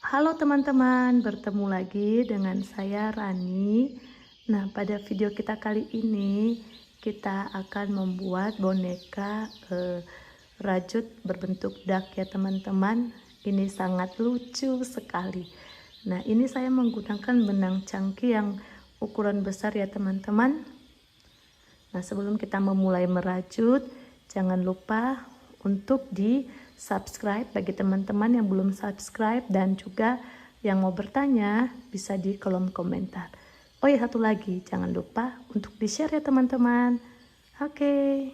Halo teman-teman, bertemu lagi dengan saya Rani. Nah, pada video kita kali ini kita akan membuat boneka rajut berbentuk duck ya teman-teman. Ini sangat lucu sekali. Nah, ini saya menggunakan benang cangki yang ukuran besar ya teman-teman. Nah, sebelum kita memulai merajut, jangan lupa untuk di subscribe bagi teman-teman yang belum subscribe, dan juga yang mau bertanya bisa di kolom komentar. Oh ya, satu lagi, jangan lupa untuk di share ya teman-teman. Oke.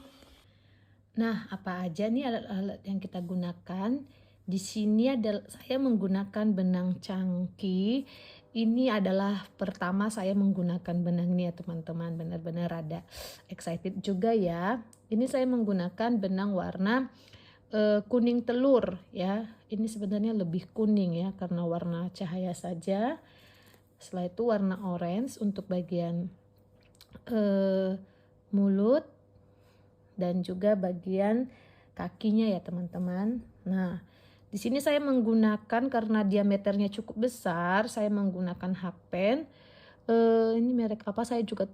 Nah, apa aja nih alat-alat yang kita gunakan? Di sini adalah saya menggunakan benang cangki. Ini adalah pertama saya menggunakan benang ini ya teman-teman. Benar-benar ada excited juga ya. Ini saya menggunakan benang warna kuning telur ya. Ini sebenarnya lebih kuning ya karena warna cahaya saja. Setelah itu warna orange untuk bagian mulut dan juga bagian kakinya ya teman-teman. Nah, di sini saya menggunakan karena diameternya cukup besar, saya menggunakan hakpen. Ini merek apa saya juga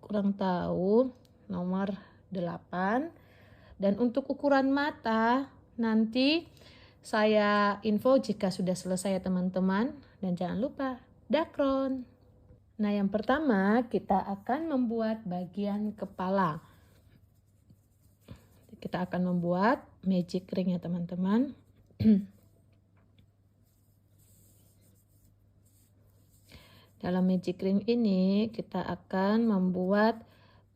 kurang tahu, nomor 8. Dan untuk ukuran mata nanti saya info jika sudah selesai ya teman-teman. Dan jangan lupa dakron. Nah, yang pertama kita akan membuat bagian kepala. Kita akan membuat magic ring ya teman-teman. Dalam magic ring ini kita akan membuat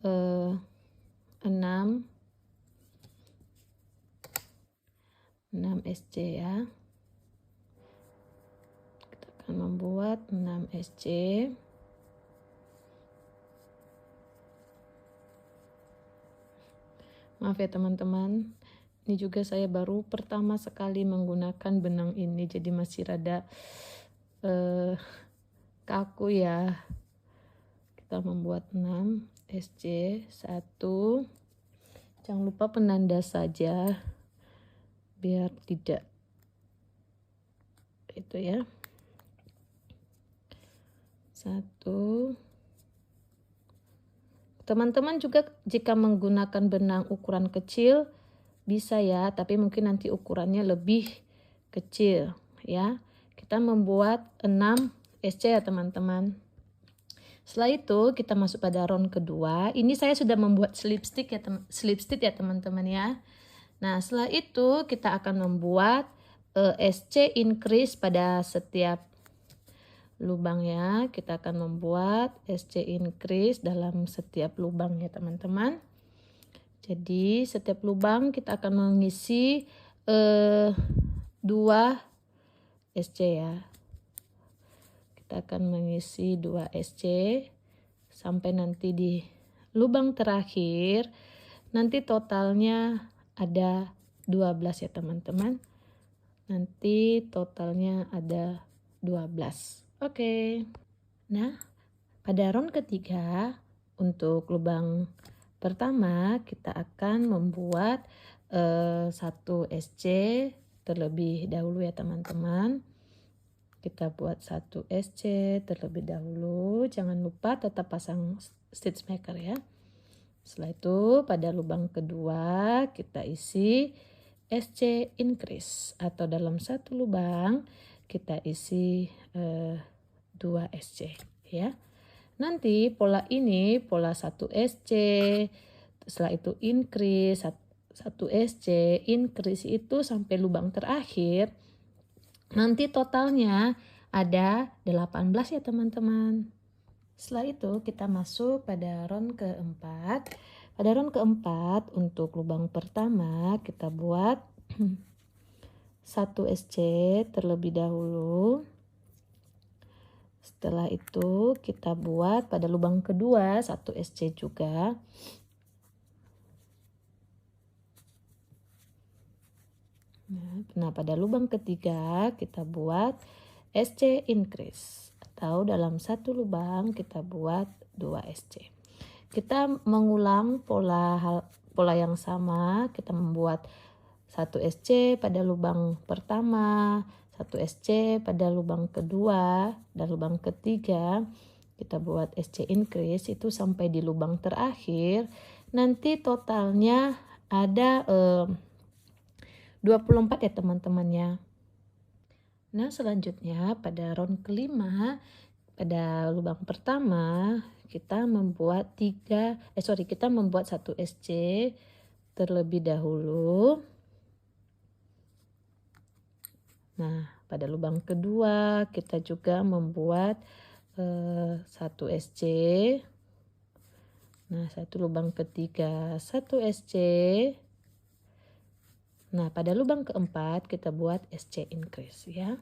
6 SC ya. Kita akan membuat 6 SC. Maaf ya teman-teman, ini juga saya baru pertama sekali menggunakan benang ini, jadi masih rada kaku ya. Kita membuat 6 SC 1. Jangan lupa penanda saja biar tidak itu ya. 1. Teman-teman juga jika menggunakan benang ukuran kecil bisa ya, tapi mungkin nanti ukurannya lebih kecil ya. Kita membuat 6 SC ya teman-teman. Setelah itu kita masuk pada round kedua. Ini saya sudah membuat slip stitch ya teman-teman ya. Nah, setelah itu kita akan membuat SC increase pada setiap lubang ya. Kita akan membuat SC increase dalam setiap lubang ya teman-teman. Jadi setiap lubang kita akan mengisi 2 SC ya. Kita akan mengisi 2 SC sampai nanti di lubang terakhir. Nanti totalnya ada 12 ya teman-teman. Nanti totalnya ada 12. Oke. Nah, pada round ketiga untuk lubang pertama kita akan membuat 1 SC terlebih dahulu ya teman-teman. Kita buat 1 SC terlebih dahulu. Jangan lupa tetap pasang stitch maker ya. Setelah itu pada lubang kedua kita isi SC increase, atau dalam satu lubang kita isi 2 SC ya. Nanti pola ini pola 1 SC, setelah itu increase 1 SC, increase itu sampai lubang terakhir. Nanti totalnya ada 18 ya teman-teman. Setelah itu kita masuk pada round keempat. Pada round keempat untuk lubang pertama kita buat 1 SC terlebih dahulu. Setelah itu kita buat pada lubang kedua 1 SC juga. Nah, pada lubang ketiga kita buat SC increase, atau dalam satu lubang kita buat 2 SC. Kita mengulang pola yang sama. Kita membuat 1 SC pada lubang pertama, 1 SC pada lubang kedua dan lubang ketiga kita buat SC increase itu sampai di lubang terakhir. Nanti totalnya ada 24 ya teman-teman ya. Nah selanjutnya pada round kelima, pada lubang pertama kita membuat kita membuat 1 SC terlebih dahulu. Nah pada lubang kedua kita juga membuat 1 SC. Nah satu lubang ketiga 1 SC. Nah pada lubang keempat kita buat SC increase ya.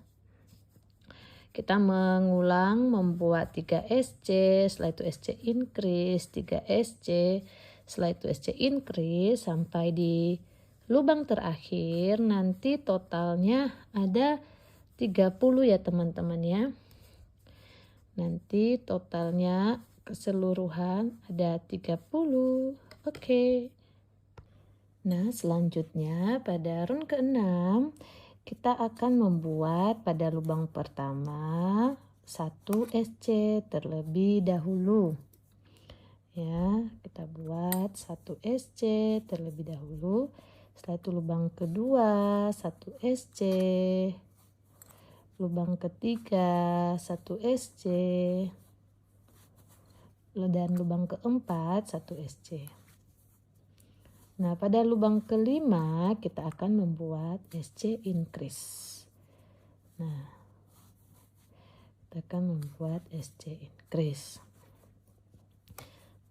Kita mengulang membuat 3 SC, setelah itu SC increase, 3 SC, setelah itu SC increase sampai di lubang terakhir. Nanti totalnya ada 30 ya teman-teman ya. Nanti totalnya keseluruhan ada 30. Oke. Nah selanjutnya pada round ke-6 kita akan membuat pada lubang pertama 1 SC terlebih dahulu. Ya, kita buat 1 SC terlebih dahulu. Setelah itu lubang kedua 1 SC. Lubang ketiga 1 SC. Dan lubang keempat 1 SC. Nah, pada lubang kelima kita akan membuat SC increase. Nah, kita akan membuat SC increase.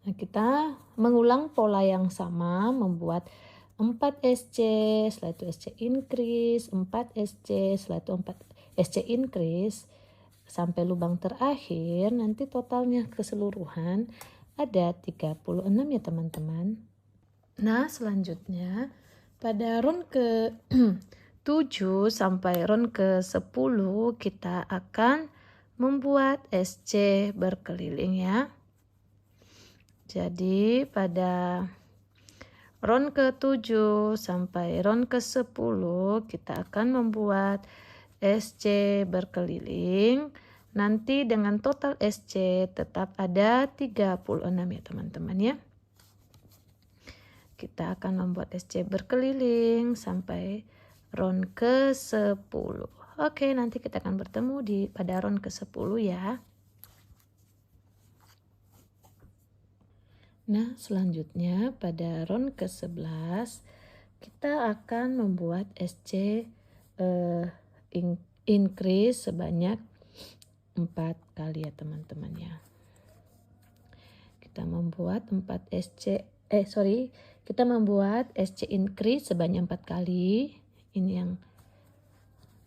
Nah, kita mengulang pola yang sama, membuat 4 SC, setelah itu SC increase, 4 SC, setelah itu 4 SC increase, sampai lubang terakhir. Nanti totalnya keseluruhan ada 36 ya teman-teman. Nah selanjutnya pada round ke-7 sampai round ke-10 kita akan membuat SC berkeliling ya. Jadi pada round ke-7 sampai round ke-10 kita akan membuat SC berkeliling. Nanti dengan total SC tetap ada 36 ya teman-teman ya. Kita akan membuat SC berkeliling sampai round ke-10. Oke, nanti kita akan bertemu pada round ke-10 ya. Nah, selanjutnya pada round ke-11 kita akan membuat SC increase sebanyak 4 kali ya teman-teman ya. Kita membuat 4 SC kita membuat SC increase sebanyak 4 kali. Ini yang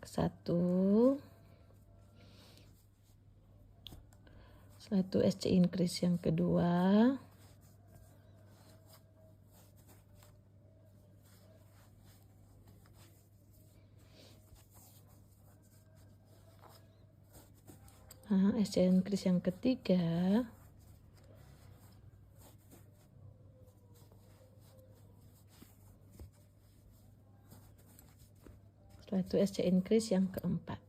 satu. Setelah itu SC increase yang kedua. Nah, SC increase yang ketiga. Setelah itu SC increase yang keempat.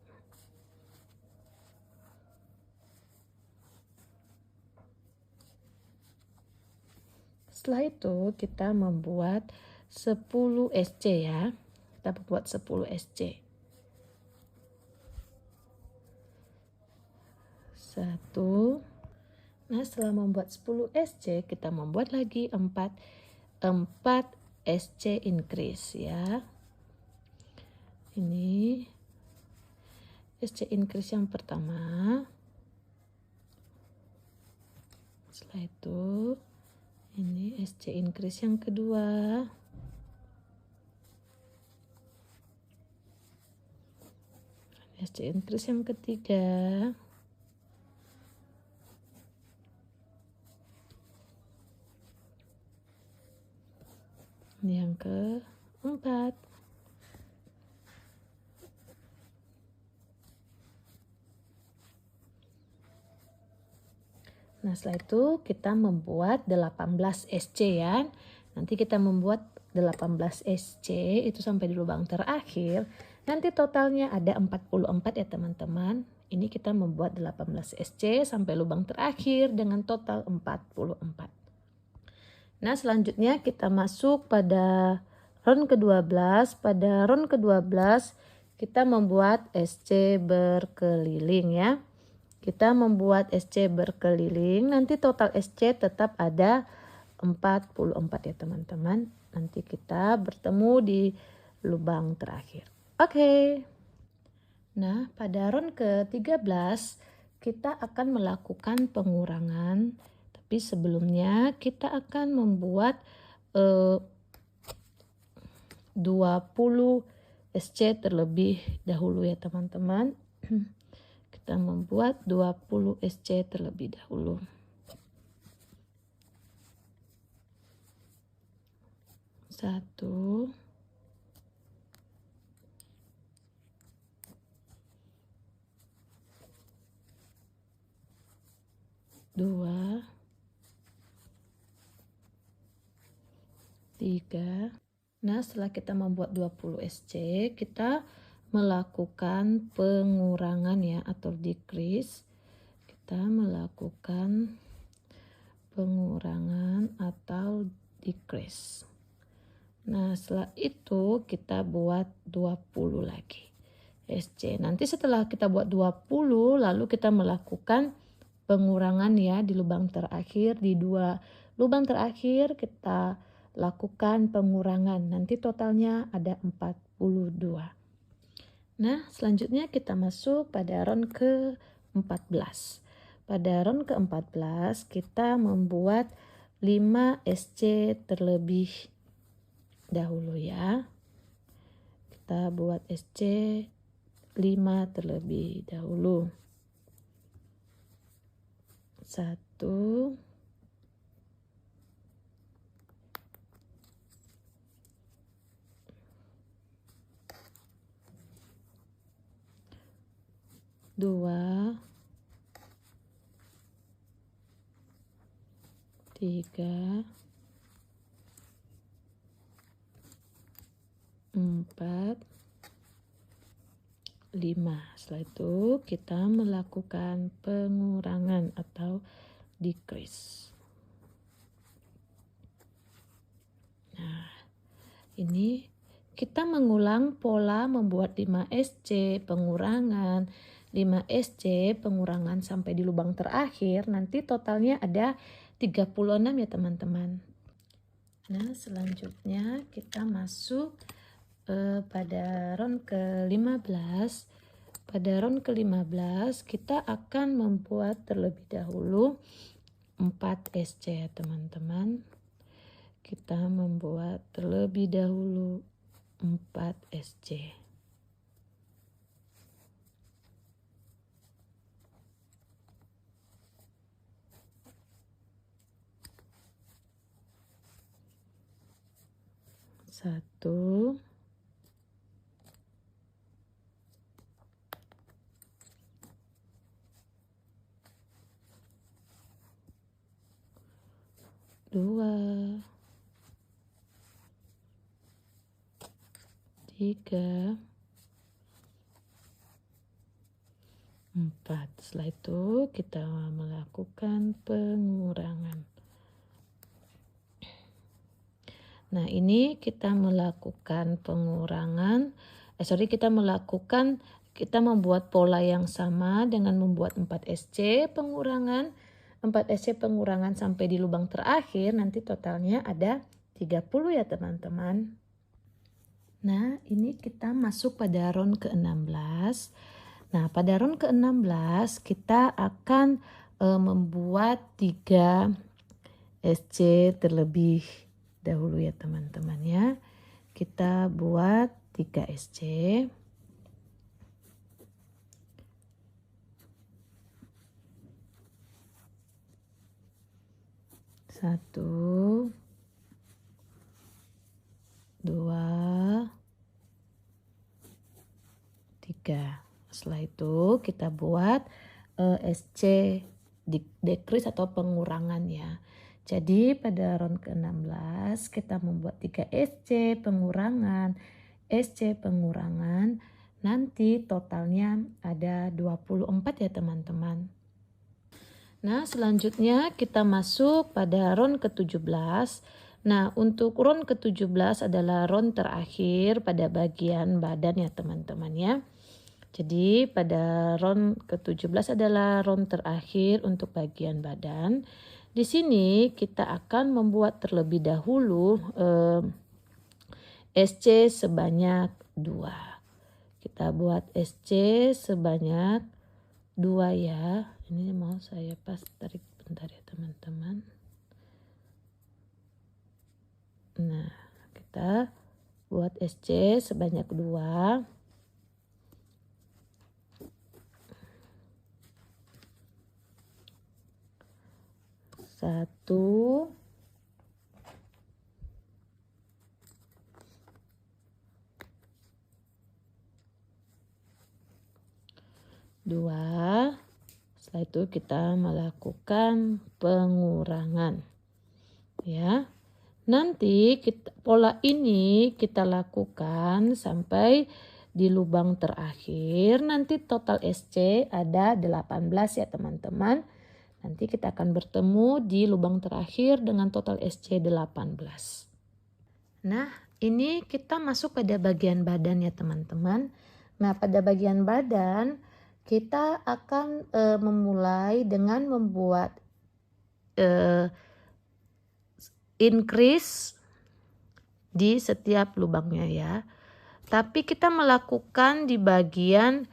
Setelah itu kita membuat 10 SC ya. Kita buat 10 SC. 1. Nah setelah membuat 10 SC kita membuat lagi 4 SC increase ya. Ini SC increase yang pertama. Setelah itu ini SC increase yang kedua. SC increase yang ketiga. Ini yang keempat. Nah setelah itu kita membuat 18 SC ya. Nanti kita membuat 18 SC itu sampai di lubang terakhir. Nanti totalnya ada 44 ya teman-teman. Ini kita membuat 18 SC sampai lubang terakhir dengan total 44. Nah, selanjutnya kita masuk pada round ke-12. Pada round ke-12 kita membuat SC berkeliling ya. Kita membuat SC berkeliling, nanti total SC tetap ada 44 ya teman-teman. Nanti kita bertemu di lubang terakhir. Oke. Nah, pada round ke-13 kita akan melakukan pengurangan. Tapi sebelumnya kita akan membuat 20 SC terlebih dahulu ya teman-teman. Kita membuat 20 SC terlebih dahulu. Satu, dua, tiga. Nah, setelah kita membuat 20 SC, kita melakukan pengurangan ya atau decrease. Kita melakukan pengurangan atau decrease. Nah, setelah itu kita buat 20 lagi SC. Nanti setelah kita buat 20, lalu kita melakukan pengurangan ya di lubang terakhir. Di 2 lubang terakhir kita lakukan pengurangan. Nanti totalnya ada 42. Nah, selanjutnya kita masuk pada round ke-14. Pada round ke-14 kita membuat 5 SC terlebih dahulu ya. Kita buat SC 5 terlebih dahulu. 1, 2, 3, 4, 5. Setelah itu kita melakukan pengurangan atau decrease. Nah, ini kita mengulang pola membuat 5 SC pengurangan, 5 SC pengurangan sampai di lubang terakhir. Nanti totalnya ada 36 ya teman-teman. Nah, selanjutnya kita masuk pada round ke-15. Pada round ke-15 kita akan membuat terlebih dahulu 4 SC ya teman-teman. Kita membuat terlebih dahulu 4 SC. Satu, dua, tiga, 4. Setelah itu kita melakukan pengurangan. Nah, ini kita melakukan pengurangan. Kita membuat pola yang sama dengan membuat 4 SC pengurangan. 4 SC pengurangan sampai di lubang terakhir. Nanti totalnya ada 30 ya teman-teman. Nah, ini kita masuk pada round ke-16. Nah, pada round ke-16 kita akan membuat 3 SC terlebih dahulu ya teman-teman ya. Kita buat 3 SC. Satu, 2, 3. Setelah itu kita buat SC decrease atau pengurangan ya. Jadi pada round ke-16 kita membuat 3 SC pengurangan, SC pengurangan. Nanti totalnya ada 24 ya teman-teman. Nah, selanjutnya kita masuk pada round ke-17. Nah, untuk round ke-17 adalah round terakhir pada bagian badan ya teman-teman ya. Jadi pada round ke-17 adalah round terakhir untuk bagian badan. Di sini kita akan membuat terlebih dahulu SC sebanyak 2. Kita buat SC sebanyak 2 ya. Ini mau saya tarik bentar ya teman-teman. Nah, kita buat SC sebanyak 2. Satu, dua. Setelah itu kita melakukan pengurangan. Ya. Nanti pola ini kita lakukan sampai di lubang terakhir. Nanti total SC ada 18 ya teman-teman. Nanti kita akan bertemu di lubang terakhir dengan total SC 18. Nah, ini kita masuk pada bagian badan ya teman-teman. Nah, pada bagian badan kita akan memulai dengan membuat increase di setiap lubangnya ya. Tapi kita melakukan di bagian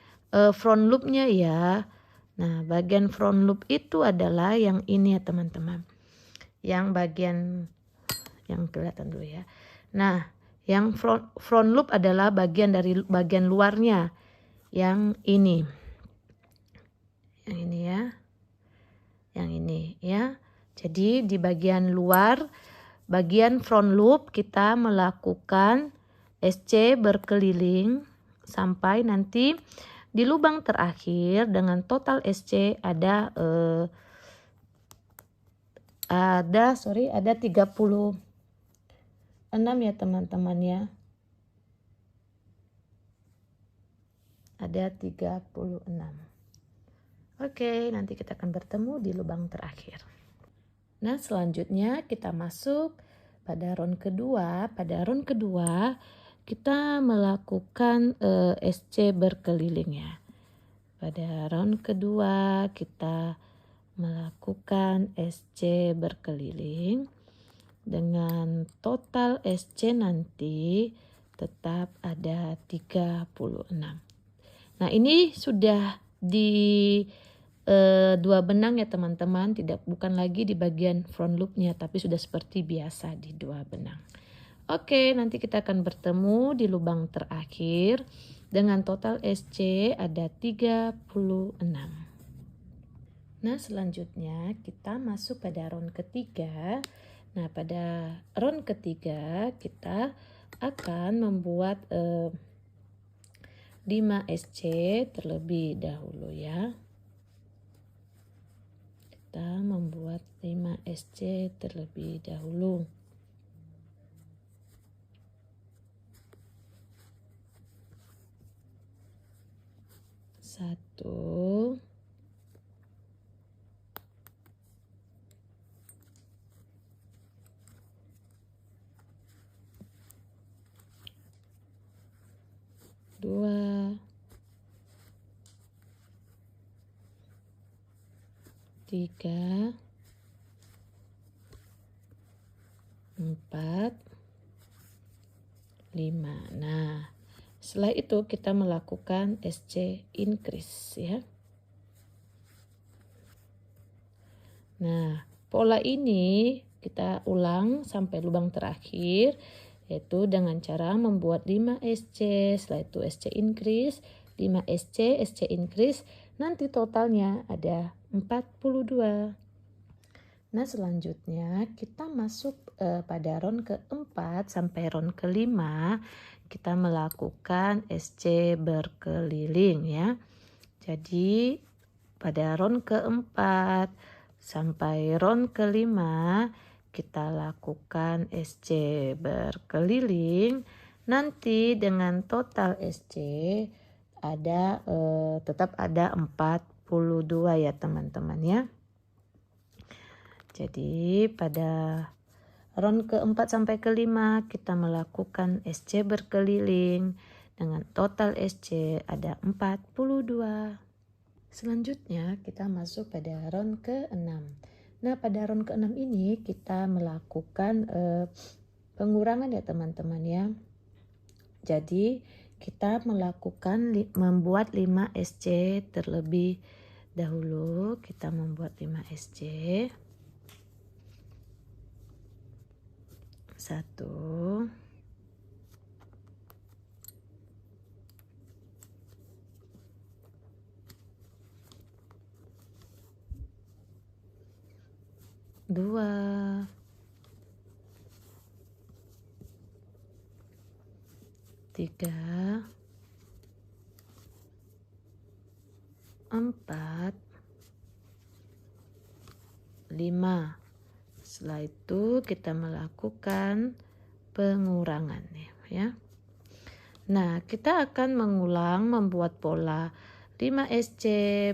front loopnya ya. Nah, bagian front loop itu adalah yang ini ya teman-teman. Yang bagian yang kelihatan dulu ya. Nah, yang front loop adalah bagian dari bagian luarnya. Yang ini. Yang ini ya. Yang ini ya. Jadi di bagian luar, bagian front loop kita melakukan SC berkeliling sampai nanti di lubang terakhir dengan total SC ada 36 ya teman-teman ya. Ada 36. Oke, nanti kita akan bertemu di lubang terakhir. Nah, selanjutnya kita masuk pada round kedua. Pada round kedua kita melakukan SC berkeliling ya. Pada round kedua kita melakukan SC berkeliling dengan total SC nanti tetap ada 36. Nah, ini sudah di dua benang ya teman-teman, bukan lagi di bagian front loopnya, tapi sudah seperti biasa di dua benang. Oke, nanti kita akan bertemu di lubang terakhir dengan total SC ada 36. Nah, selanjutnya kita masuk pada round ketiga. Nah, pada round ketiga kita akan membuat 5 SC terlebih dahulu ya. Kita membuat 5 SC terlebih dahulu. Satu, dua, tiga, 4, 5. Nah, setelah itu kita melakukan SC increase ya. Nah, pola ini kita ulang sampai lubang terakhir, yaitu dengan cara membuat 5 SC, setelah itu SC increase, 5 SC, SC increase, nanti totalnya ada 42. Nah, selanjutnya kita masuk pada round keempat sampai round kelima, kita melakukan SC berkeliling ya. Jadi pada round keempat sampai round kelima kita lakukan SC berkeliling. Nanti dengan total SC ada tetap ada 42 ya teman-teman ya. Jadi pada round keempat sampai kelima kita melakukan SC berkeliling dengan total SC ada 42. Selanjutnya kita masuk pada round ke-6. Nah pada round ke-6 ini kita melakukan pengurangan ya teman-teman ya. Jadi kita membuat 5 SC terlebih dahulu. Kita membuat 5 SC. 1, 2, 3, 4, 5. Setelah itu kita melakukan pengurangan ya. Nah, kita akan mengulang membuat pola 5 SC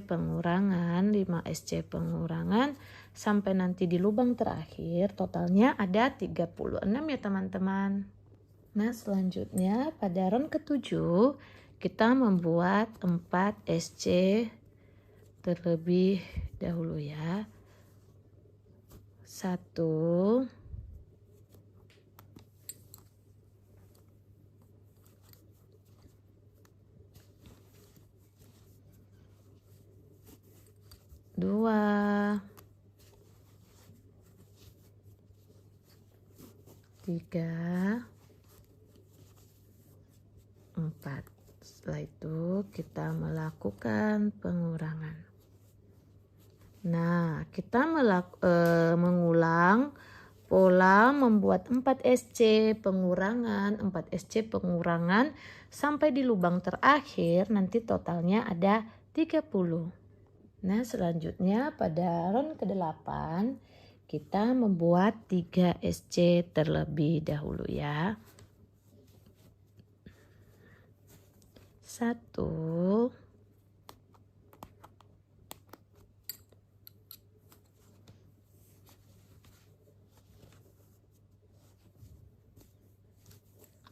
pengurangan, 5 SC pengurangan sampai nanti di lubang terakhir totalnya ada 36 ya teman-teman. Nah, selanjutnya pada round ke-7 kita membuat 4 SC terlebih dahulu ya. 1, 2, 3, 4. Setelah itu kita melakukan pengurangan. Nah, kita mengulang pola membuat 4 SC pengurangan, 4 SC pengurangan sampai di lubang terakhir nanti totalnya ada 30. Nah, selanjutnya pada round ke-8 kita membuat 3 SC terlebih dahulu ya. 1,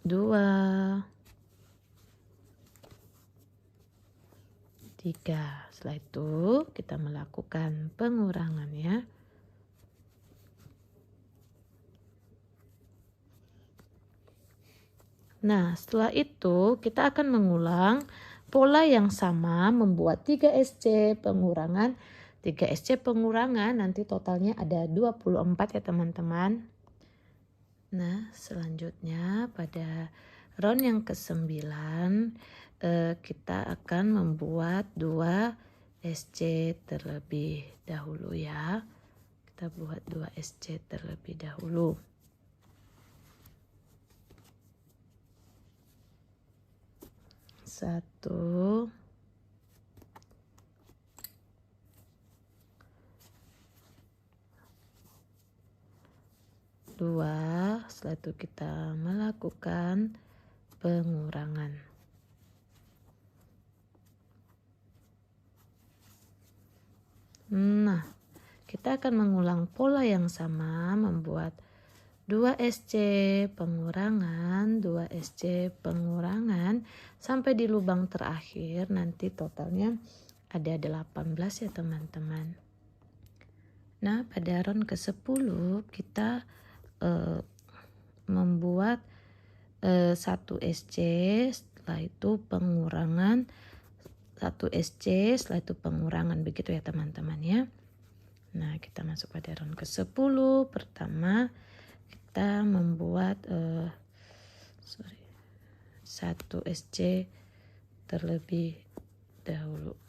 2, 3. Setelah itu kita melakukan pengurangan ya. Nah, setelah itu kita akan mengulang pola yang sama membuat 3 SC pengurangan. 3 SC pengurangan nanti totalnya ada 24 ya teman-teman. Nah, selanjutnya pada round yang ke-9 kita akan membuat 2 SC terlebih dahulu ya. Kita buat 2 SC terlebih dahulu. 1, 2. Setelah itu kita melakukan pengurangan. Nah, kita akan mengulang pola yang sama membuat 2 SC pengurangan, 2 SC pengurangan sampai di lubang terakhir nanti totalnya ada 18 ya teman-teman. Nah, pada round ke-10 kita membuat 1 SC, setelah itu pengurangan 1 SC, setelah itu pengurangan, begitu ya teman-teman ya. Nah, kita masuk pada round ke-10. Pertama kita membuat 1 SC terlebih dahulu.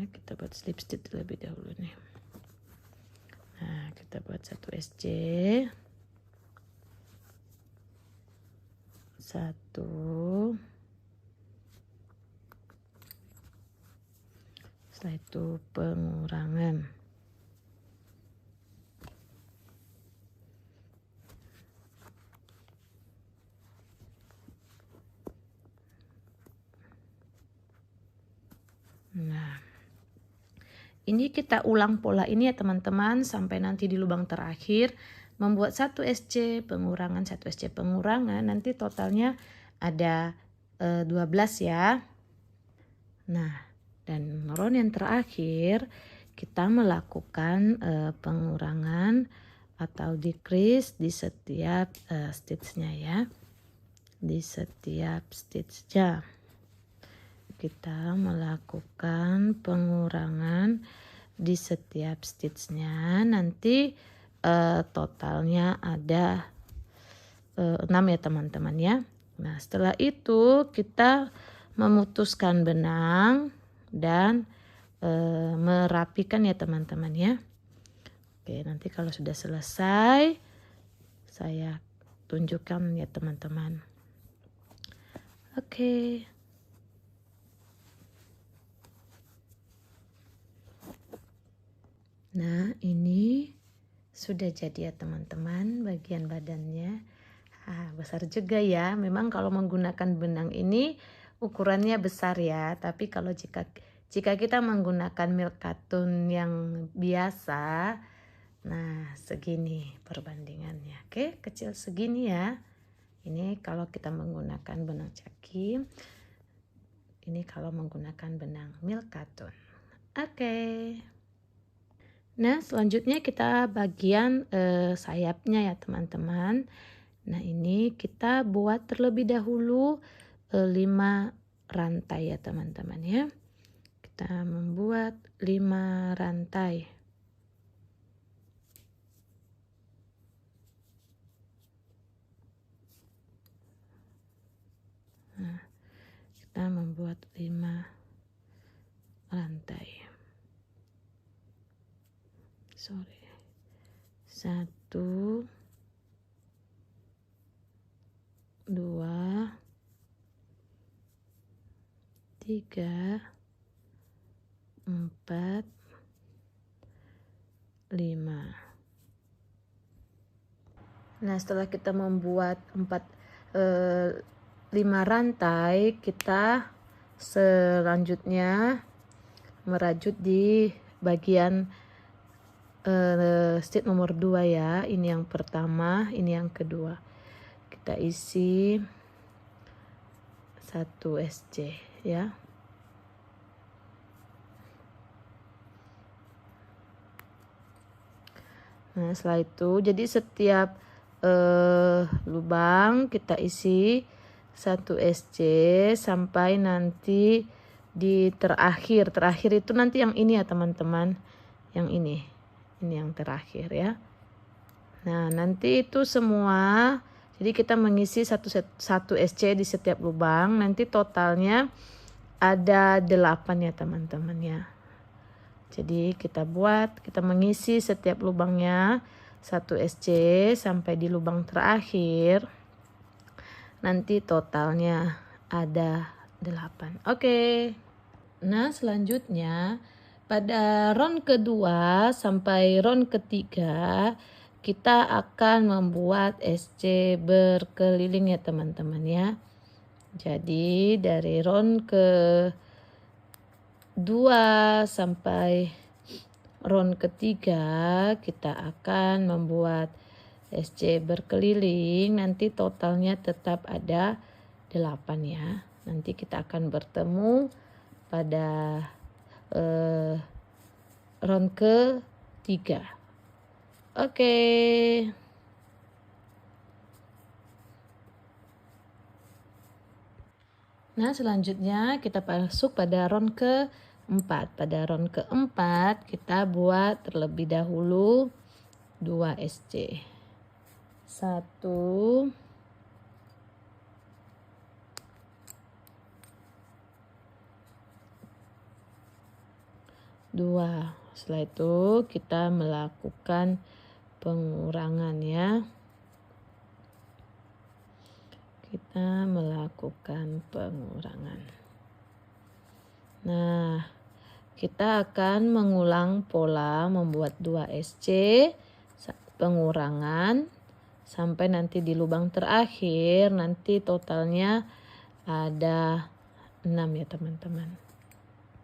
Kita buat slip stitch terlebih dahulu nih. Nah, kita buat 1 SC, 1, setelah itu pengurangan, Nah, ini kita ulang pola ini ya teman-teman sampai nanti di lubang terakhir membuat 1 SC pengurangan 1 SC pengurangan, nanti totalnya ada 12 ya. Nah, dan round yang terakhir kita melakukan pengurangan atau decrease di setiap stitch-nya ya. Di setiap stitch-nya kita melakukan pengurangan di setiap stitch-nya. Nanti totalnya ada 6 ya teman-teman ya. Nah, setelah itu kita memutuskan benang dan merapikan ya teman-teman ya. Oke, nanti kalau sudah selesai saya tunjukkan ya teman-teman. Oke. Nah, ini sudah jadi ya teman-teman bagian badannya. Besar juga ya. Memang kalau menggunakan benang ini ukurannya besar ya. Tapi kalau jika kita menggunakan milk cotton yang biasa, nah segini perbandingannya. Oke, kecil segini ya. Ini kalau kita menggunakan benang caki. Ini kalau menggunakan benang milk cotton. Oke. Nah, selanjutnya kita bagian sayapnya ya teman-teman. Nah, ini kita buat terlebih dahulu 5 rantai ya teman-teman ya. Kita membuat 5 rantai. Nah, kita membuat 5 rantai. 1, 2, 3, 4, 5. Nah, setelah kita membuat 5 rantai, kita selanjutnya merajut di bagian stitch nomor 2 ya. Ini yang pertama, ini yang kedua. Kita isi 1 SC ya. Nah, setelah itu jadi setiap lubang kita isi 1 SC sampai nanti di terakhir itu nanti yang ini ya teman-teman, yang ini yang terakhir ya. Nah, nanti itu semua, jadi kita mengisi 1 SC di setiap lubang, nanti totalnya ada 8 ya teman-teman ya. Jadi kita mengisi setiap lubangnya 1 SC sampai di lubang terakhir, nanti totalnya ada 8. Oke. Nah, selanjutnya pada round kedua sampai round ketiga kita akan membuat SC berkeliling ya teman-teman ya. Jadi dari round ke 2 sampai round ketiga kita akan membuat SC berkeliling, nanti totalnya tetap ada 8 ya. Nanti kita akan bertemu pada round ke 3. Oke. Nah, selanjutnya kita masuk pada round ke 4. Pada round keempat kita buat terlebih dahulu 2 SC. 1, 2. Setelah itu kita melakukan pengurangan ya. Kita melakukan pengurangan. Nah, kita akan mengulang pola membuat 2 SC pengurangan sampai nanti di lubang terakhir, nanti totalnya ada 6 ya teman-teman.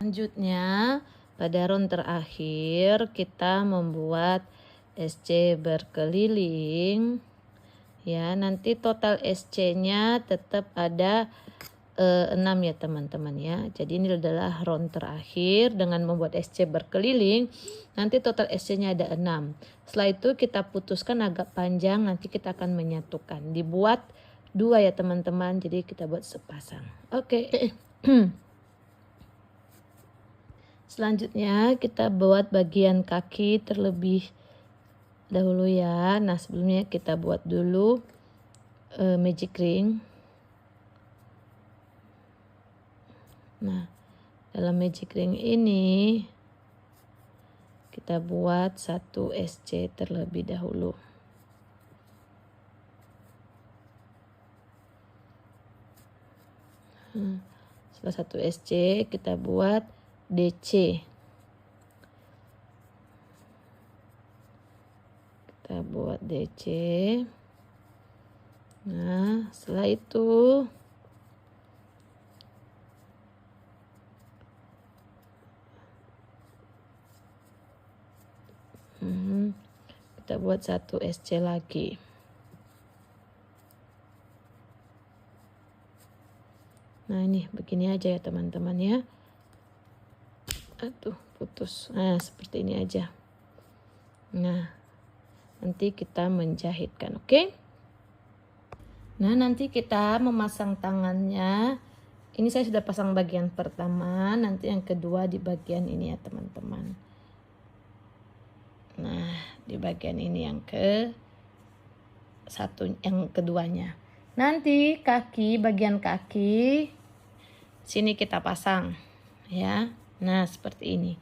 Selanjutnya pada round terakhir kita membuat SC berkeliling ya. Nanti total SC-nya tetap ada 6 ya teman-teman ya. Jadi ini adalah round terakhir dengan membuat SC berkeliling. Nanti total SC-nya ada 6. Setelah itu kita putuskan agak panjang, nanti kita akan menyatukan. Dibuat 2 ya teman-teman. Jadi kita buat sepasang. Oke. Selanjutnya kita buat bagian kaki terlebih dahulu ya. Nah sebelumnya kita buat dulu magic ring. Nah dalam magic ring ini kita buat 1 SC terlebih dahulu. Setelah 1 SC kita buat DC. Kita buat DC. Nah, setelah itu kita buat 1 SC lagi. Nah, ini begini aja ya teman-teman ya. Aduh, putus. Nah, seperti ini aja. Nah, nanti kita menjahitkan, oke? Nah, nanti kita memasang tangannya. Ini saya sudah pasang bagian pertama, nanti yang kedua di bagian ini ya, teman-teman. Nah, di bagian ini yang yang keduanya. Nanti bagian kaki sini kita pasang ya. Nah, seperti ini.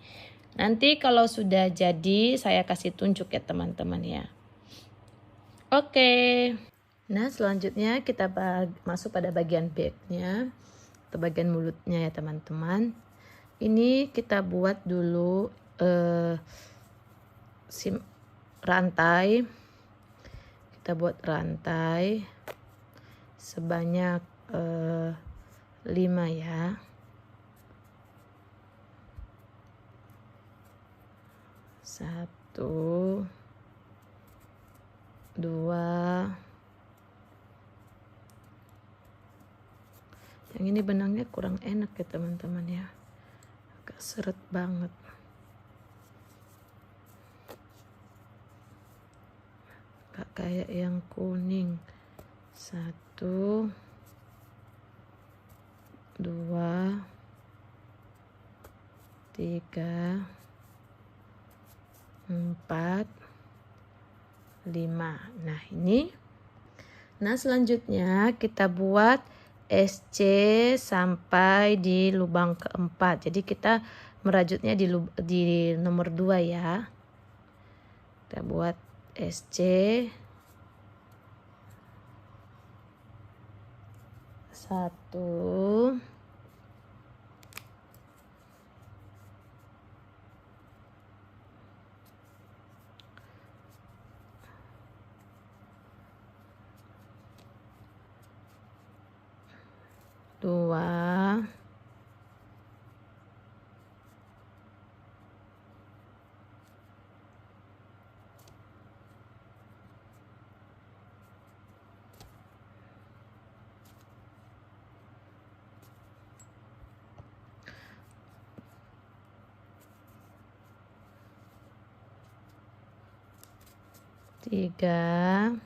Nanti kalau sudah jadi saya kasih tunjuk ya teman-teman ya. Oke. Nah, selanjutnya kita masuk pada bagian backnya atau bagian mulutnya ya teman-teman. Ini kita buat dulu rantai. Kita buat rantai sebanyak 5 ya. 1, 2. Yang ini benangnya kurang enak ya teman-teman ya. Agak seret banget. Gak kayak yang kuning. 1, 2, 3, 4, 5. Nah ini. Nah selanjutnya kita buat SC sampai di lubang keempat. Jadi kita merajutnya di nomor 2 ya. Kita buat SC 1, 2, 3,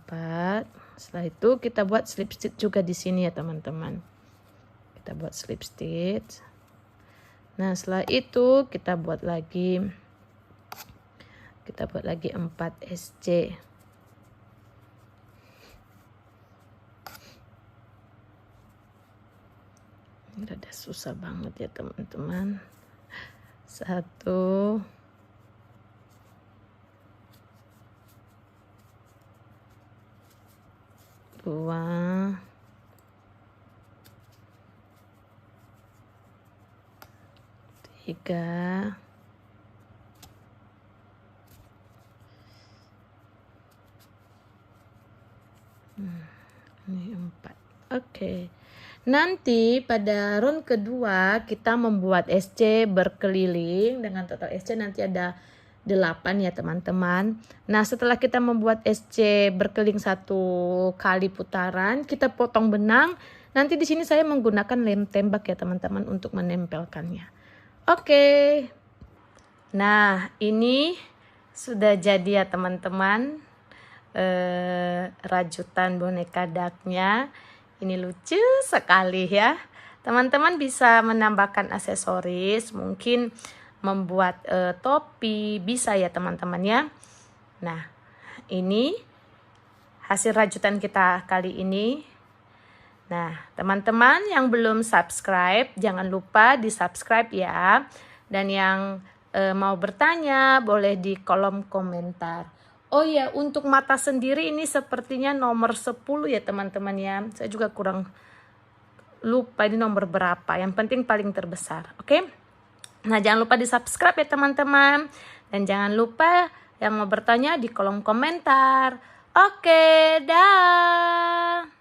4. Setelah itu kita buat slip stitch juga di sini ya teman-teman. Kita buat slip stitch. Nah setelah itu kita buat lagi 4 SC. Ini rada susah banget ya teman-teman. 1, 2, 3, 4, Ini 4. Oke. Nanti pada round kedua kita membuat SC berkeliling dengan total SC nanti ada 8 ya teman-teman. Nah setelah kita membuat SC berkeliling 1 kali putaran, kita potong benang. Nanti di sini saya menggunakan lem tembak ya teman-teman untuk menempelkannya. Oke. Nah ini sudah jadi ya teman-teman. Rajutan boneka ducknya. Ini lucu sekali ya. Teman-teman bisa menambahkan aksesoris, mungkin membuat topi, bisa ya teman-teman ya. Nah, ini hasil rajutan kita kali ini. Nah, teman-teman yang belum subscribe, jangan lupa di subscribe ya. Dan yang mau bertanya, boleh di kolom komentar. Oh ya, untuk mata sendiri ini sepertinya nomor 10 ya teman-teman ya. Saya juga kurang lupa ini nomor berapa. Yang penting paling terbesar. Oke? Nah, jangan lupa di subscribe ya teman-teman. Dan jangan lupa yang mau bertanya di kolom komentar. Oke, dah.